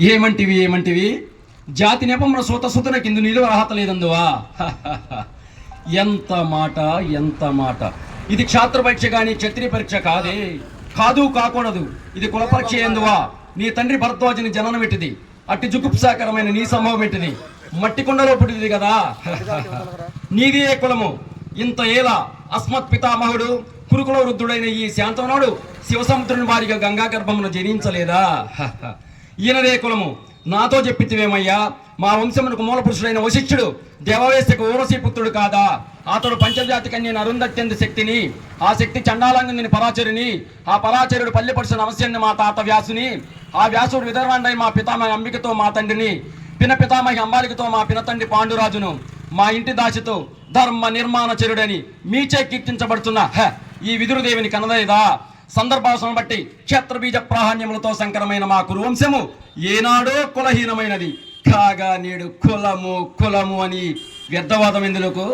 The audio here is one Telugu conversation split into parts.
ఏమంటివి జాతి నెపమున సూతసుతన కింద నిలువ అర్హత లేదందువా? ఎంత మాట! ఇది క్షాత్ర పరీక్ష కానీ క్షత్రియ పరీక్ష కాకూడదు. ఇది కుల పరీక్ష ఎందువా? నీ తండ్రి భరద్వాజుని జననం పెట్టింది, అట్టి జుగుప్సాకరమైన నీ సంభవం పెట్టింది, మట్టి కొండలో పుట్టింది కదా. నీది ఏ కులము? ఇంత ఏలా అస్మత్ పితామహుడు కురుకుల వృద్ధుడైన ఈ శాంతవనుడు శివసముద్రుని వారిగా గంగా గర్భమును జనించలేదా? ఈయనదే కులము. నాతో చెప్పితివేమయ్యా, మా వంశమునకు మూల పురుషుడైన వశిష్ఠుడు దేవవేశకు ఊరసి పుత్రుడు కాదా? అతడు పంచజాతి కన్యను అరుంధత్యంత శక్తిని, ఆ శక్తి చండాలంగుని పరాచరుని, ఆ పరాచరుడు పల్లె పరుషుని అవశ్యాన్ని మా తాత వ్యాసుని, ఆ వ్యాసుడు విదర్వాండై మా పితామహి అంబికతో మా తండ్రిని, పిన పితామహి అంబాలికతో మా పినతండ్రి పాండురాజును, మా ఇంటి దాచితో ధర్మ నిర్మాణచరుడని మీచే కీర్తించబడుతున్న ఈ విదురుదేవిని కనలేదా? సందర్భావసరం బట్టి క్షేత్రబీజ ప్రాధాన్యములతో సంకరమైన మా కురువంశము ఏనాడో కులహీనమైనది కాగా నేడు కులము అని వ్యర్థవాదం ఎందులకు?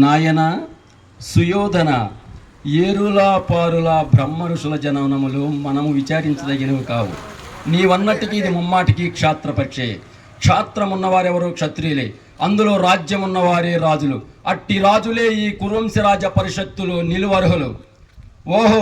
నాయన సుయోధన, ఏరులా పారులా బ్రహ్మఋషుల జననములు మనము విచారించదగినవి కావు. నీవన్నటికి ఇది ముమ్మాటికి క్షాత్ర పరీక్షే. క్షాత్రమున్నవారెవరు క్షత్రియులే, అందులో రాజ్యమున్నవారే రాజులు. అట్టి రాజులే ఈ కురువంశ రాజ పరిషత్తులు నిలువర్హులు. ఓహో,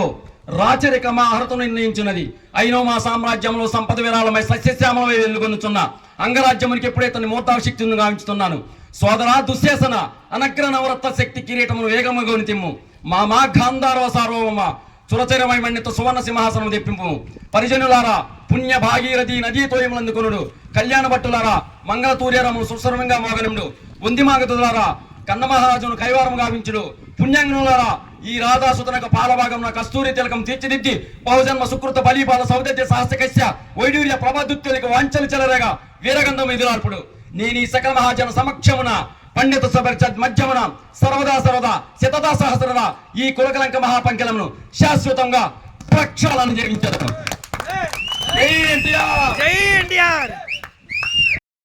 రాచరిక మా అర్హతను నిర్ణయించున్నది. అయినో మా సామ్రాజ్యంలో సంపద విరాళమై సస్యశ్యామలమై వెలుగొందుతున్న అంగరాజ్యమునికి ఎప్పుడైతే మోతాశక్తిని గావించుతున్నాను. సోదరా దుశ్శాసన, అనగ్ర నవరత్న శక్తి కిరీటమును వేగముగొని తిమ్ము. మా గాంధారవ సార్వభౌమ చురచరమై మన్నిత సువర్ణ సింహాసనం తెప్పింపు. పరిజనులారా, పుణ్య భాగీరథి నదీతో ఏములందుకొనుడు. కళ్యాణ భట్టులారా, మంగళతూర్యరమును సుస్వరంగా మోగనిముడు. వందిమాగతులారా, కన్నమహారాజును కైవారం గావించుడు. పుణ్యాంగులారా, ఈ రాధాసుతనక పాలభాగమున కస్తూరి తిలకం తీర్చిదిద్ది బహుజన్మ సుకృత బలిపాల సౌదత్య సహస్రకస్య వైడూర్య ప్రభాదుత్యులకు వాంచలు చెలరేగా వీరగంధం ఎదురార్పుడు. నేను ఈ సకల మహాజన సమక్షమున పండిత సభ మధ్యమున సర్వదా శతదా సహస్రదా ఈ కులకలంక మహాపంకలమును శాశ్వతంగా ప్రక్షాళన జరిగించదు. జై ఎన్టీఆర్!